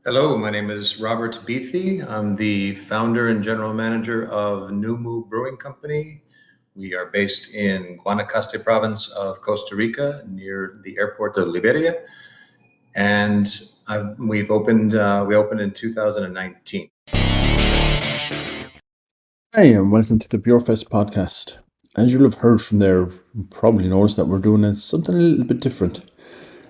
Hello, my name is Robert Buethe. I'm the founder and general manager of Numu Brewing Company. We are based in Guanacaste province of Costa Rica near the airport of Liberia. And we opened in 2019. Hi, and welcome to the Purefest podcast. As you'll have heard from there, you probably noticed that we're doing something a little bit different.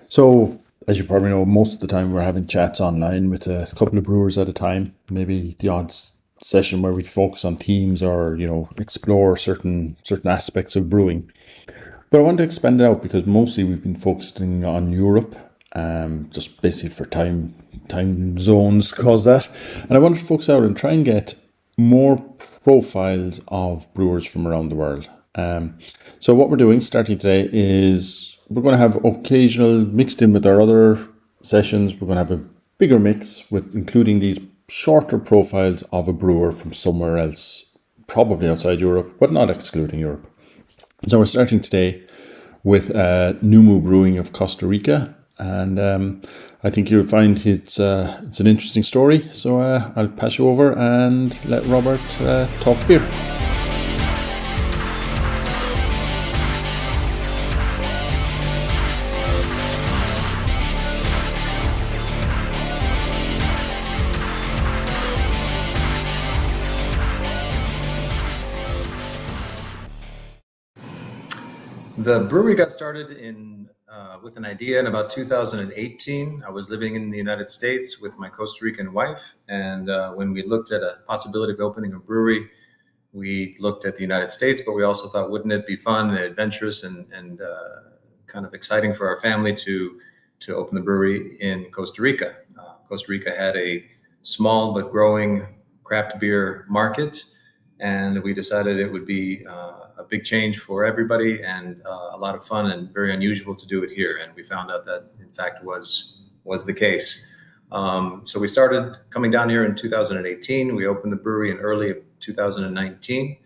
So, as you probably know, most of the time we're having chats online with a couple of brewers at a time. Maybe the odd session where we focus on themes or explore certain aspects of brewing. But I want to expand it out because mostly we've been focusing on Europe, just basically for time zones cause that. And I wanted to focus out and try and get more profiles of brewers from around the world. So what we're doing starting today is we're going to have occasional mixed in with our other sessions. We're going to have a bigger mix with including these shorter profiles of a brewer from somewhere else, probably outside Europe, but not excluding Europe. So we're starting today with Numu Brewing of Costa Rica, and I think you'll find it's an interesting story. So I'll pass you over and let Robert talk beer. The brewery got started with an idea in about 2018. I was living in the United States with my Costa Rican wife, and when we looked at a possibility of opening a brewery, we looked at the United States, but we also thought, wouldn't it be fun and adventurous and kind of exciting for our family to open the brewery in Costa Rica? Costa Rica had a small but growing craft beer market, and we decided it would be a big change for everybody and a lot of fun and very unusual to do it here. And we found out that, in fact, was the case. So we started coming down here in 2018. We opened the brewery in early 2019.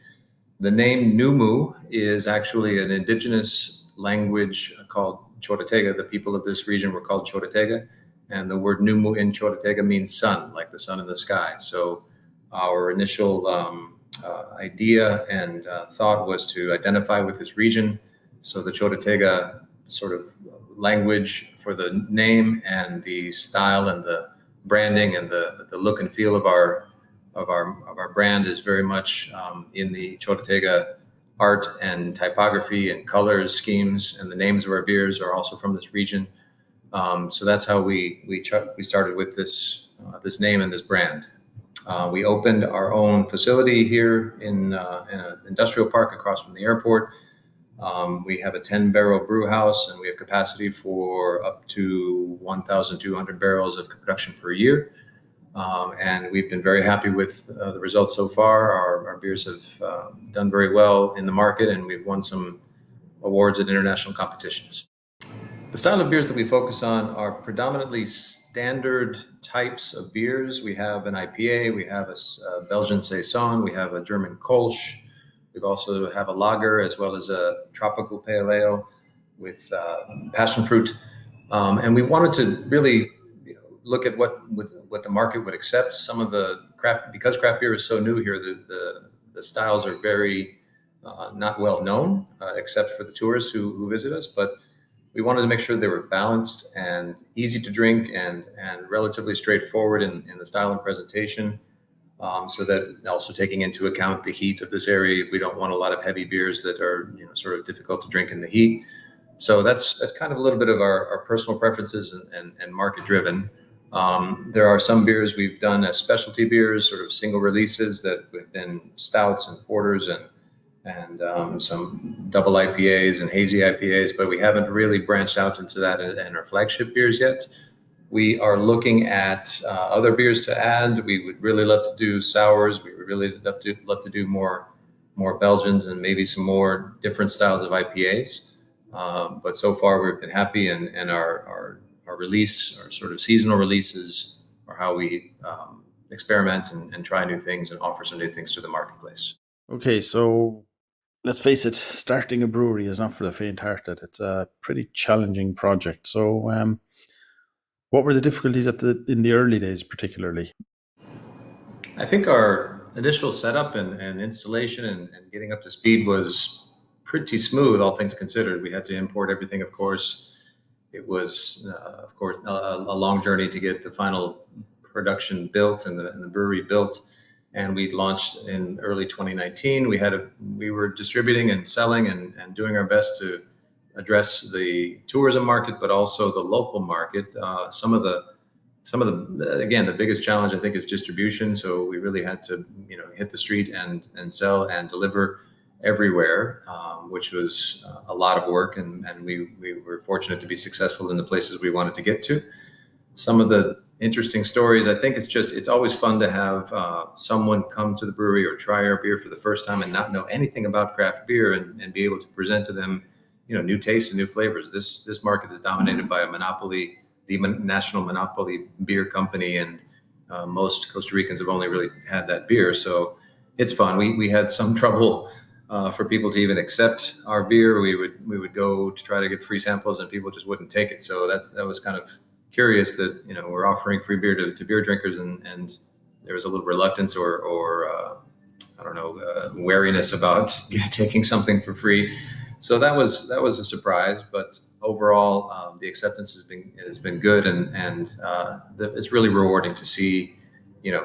The name Numu is actually an indigenous language called Chorotega. The people of this region were called Chorotega, and the word Numu in Chorotega means sun, like the sun in the sky. So our initial idea and thought was to identify with this region. So the Chorotega sort of language for the name and the style and the branding and the look and feel of our brand is very much in the Chorotega art and typography and colors schemes, and the names of our beers are also from this region. So that's how we started with this name and this brand. We opened our own facility here in an industrial park across from the airport. We have a 10-barrel brew house, and we have capacity for up to 1,200 barrels of production per year. And we've been very happy with the results so far. Our beers have done very well in the market, and we've won some awards at international competitions. The style of beers that we focus on are predominantly standard types of beers. We have an IPA, we have a Belgian Saison, we have a German Kolsch. We also have a lager as well as a tropical pale ale with passion fruit. And we wanted to really look at what the market would accept. Some of the because craft beer is so new here, the styles are very not well known, except for the tourists who visit us. But we wanted to make sure they were balanced and easy to drink and relatively straightforward in the style and presentation. So that also taking into account the heat of this area, we don't want a lot of heavy beers that are sort of difficult to drink in the heat. So that's kind of a little bit of our personal preferences and market driven. There are some beers we've done as specialty beers, sort of single releases that have been stouts and porters and some double IPAs and hazy IPAs, but we haven't really branched out into that in our flagship beers yet. We are looking at other beers to add. We would really love to do sours. We would really love to do more Belgians and maybe some more different styles of IPAs. But so far we've been happy, and our release, our sort of seasonal releases, are how we experiment and try new things and offer some new things to the marketplace. Okay, so let's face it, starting a brewery is not for the faint-hearted. It's a pretty challenging project. So What were the difficulties in the early days, particularly? I think our initial setup and installation and getting up to speed was pretty smooth, all things considered. We had to import everything, of course. It was, of course, a long journey to get the final production built and the brewery built. And we launched in early 2019. We were distributing and selling and doing our best to address the tourism market, but also the local market. Some of the again, the biggest challenge I think is distribution. So we really had to hit the street and sell and deliver everywhere, which was a lot of work, and we were fortunate to be successful in the places we wanted to get to. Some of the interesting stories, I think it's always fun to have someone come to the brewery or try our beer for the first time and not know anything about craft beer, and be able to present to them new tastes and new flavors. This market is dominated by a monopoly, the national monopoly beer company, and most Costa Ricans have only really had that beer. So it's fun. We had some trouble for people to even accept our beer. We would go to try to get free samples, and people just wouldn't take it. So that was kind of curious that we're offering free beer to beer drinkers, and there was a little reluctance or I don't know, wariness about taking something for free. So that was a surprise, but overall, the acceptance has been good, and it's really rewarding to see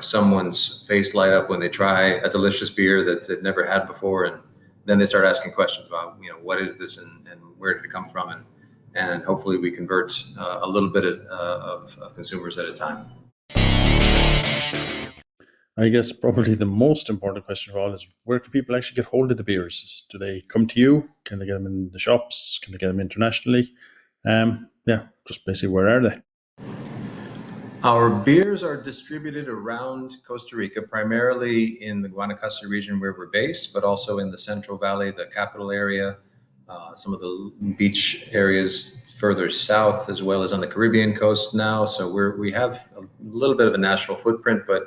someone's face light up when they try a delicious beer that they've never had before, and then they start asking questions about what is this, and where did it come from, and hopefully we convert a little bit of consumers at a time. I guess probably the most important question of all is, where can people actually get hold of the beers? Do they come to you? Can they get them in the shops? Can they get them internationally? Yeah, just basically, where are they? Our beers are distributed around Costa Rica, primarily in the Guanacaste region where we're based, but also in the Central Valley, the capital area, some of the beach areas further south, as well as on the Caribbean coast now. So we have a little bit of a national footprint, but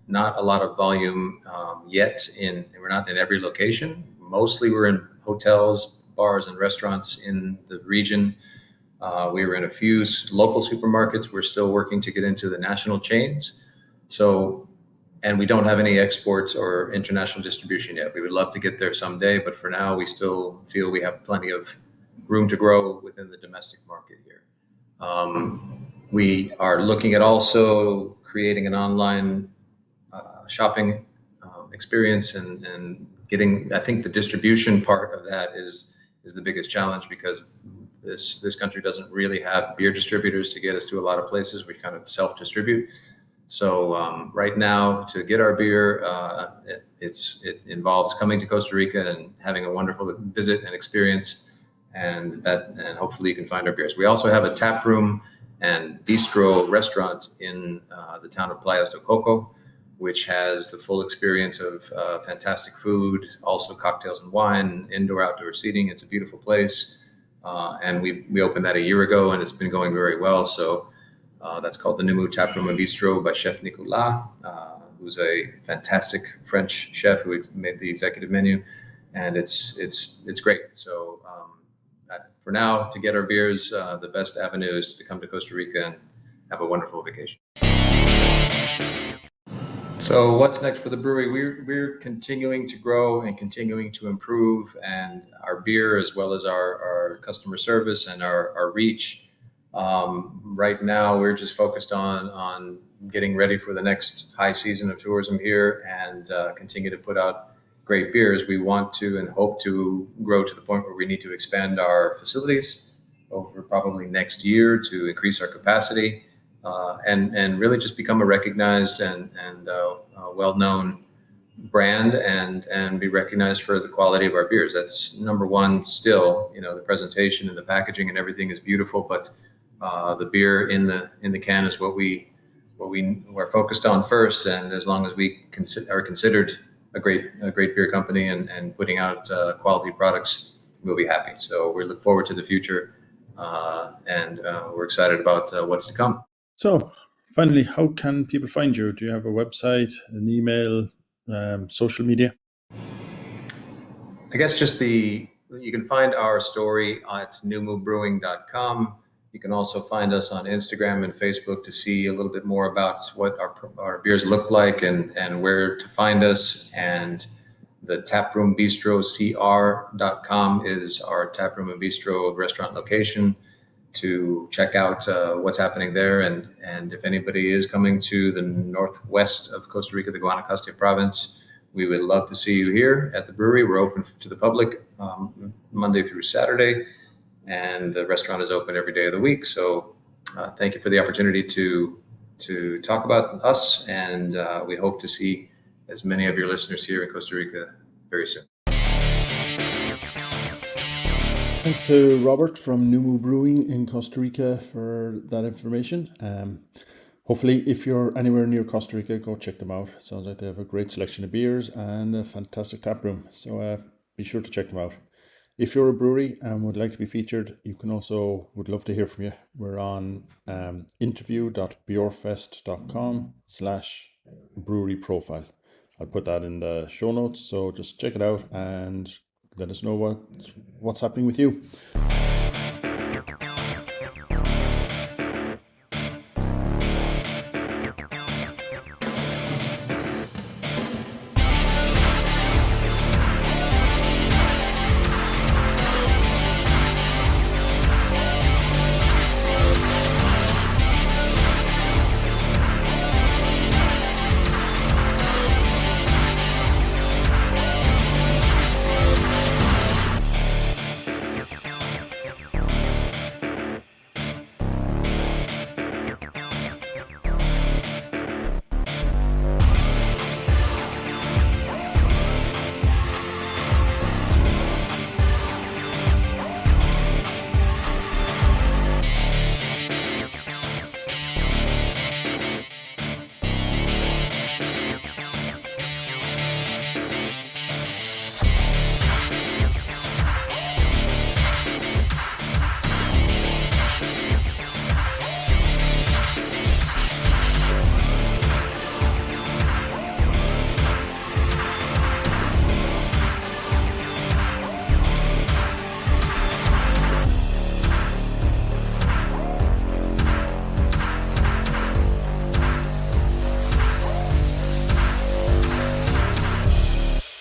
not a lot of volume yet. We're not in every location. Mostly we're in hotels, bars, and restaurants in the region. We were in a few local supermarkets. We're still working to get into the national chains. So, and we don't have any export or international distribution yet. We would love to get there someday, but for now, we still feel we have plenty of room to grow within the domestic market here. We are looking at also creating an online shopping experience, and getting, I think the distribution part of that is the biggest challenge, because this country doesn't really have beer distributors to get us to a lot of places. We kind of self-distribute. So right now, to get our beer, it involves coming to Costa Rica and having a wonderful visit and experience, and hopefully you can find our beers. We also have a tap room and bistro restaurant in the town of Playas del Coco, which has the full experience of fantastic food, also cocktails and wine, indoor, outdoor seating. It's a beautiful place. And we opened that a year ago, and it's been going very well. So that's called the Numu Taproom and Bistro by Chef Nicolas, who's a fantastic French chef who made the executive menu, and it's great. So for now, to get our beers, the best avenue is to come to Costa Rica and have a wonderful vacation. So what's next for the brewery? We're continuing to grow and continuing to improve, and our beer, as well as our customer service and our reach. Right now, we're just focused on getting ready for the next high season of tourism here, and continue to put out great beers. We want to and hope to grow to the point where we need to expand our facilities over probably next year to increase our capacity. And really just become a recognized and well-known brand, and be recognized for the quality of our beers. That's number one still. The presentation and the packaging and everything is beautiful, but the beer in the can is what we are focused on first. And as long as we are considered a great beer company and putting out quality products, we'll be happy. So we look forward to the future, and we're excited about what's to come. So, finally, how can people find you? Do you have a website, an email, social media? I guess you can find our story at numubrewing.com. You can also find us on Instagram and Facebook to see a little bit more about what our beers look like and where to find us. And the Taproom Bistro CR.com is our Taproom and Bistro restaurant location to check out what's happening there. And if anybody is coming to the northwest of Costa Rica, the Guanacaste province, we would love to see you here at the brewery. We're open to the public Monday through Saturday, and the restaurant is open every day of the week. So thank you for the opportunity to talk about us, and we hope to see as many of your listeners here in Costa Rica very soon. Thanks to Robert from Numu Brewing in Costa Rica for that information. Hopefully, if you're anywhere near Costa Rica, go check them out. It sounds like they have a great selection of beers and a fantastic tap room. So be sure to check them out. If you're a brewery and would like to be featured, would love to hear from you. We're on interview.beerfest.com/brewery profile. I'll put that in the show notes, so just check it out and let us know what's happening with you.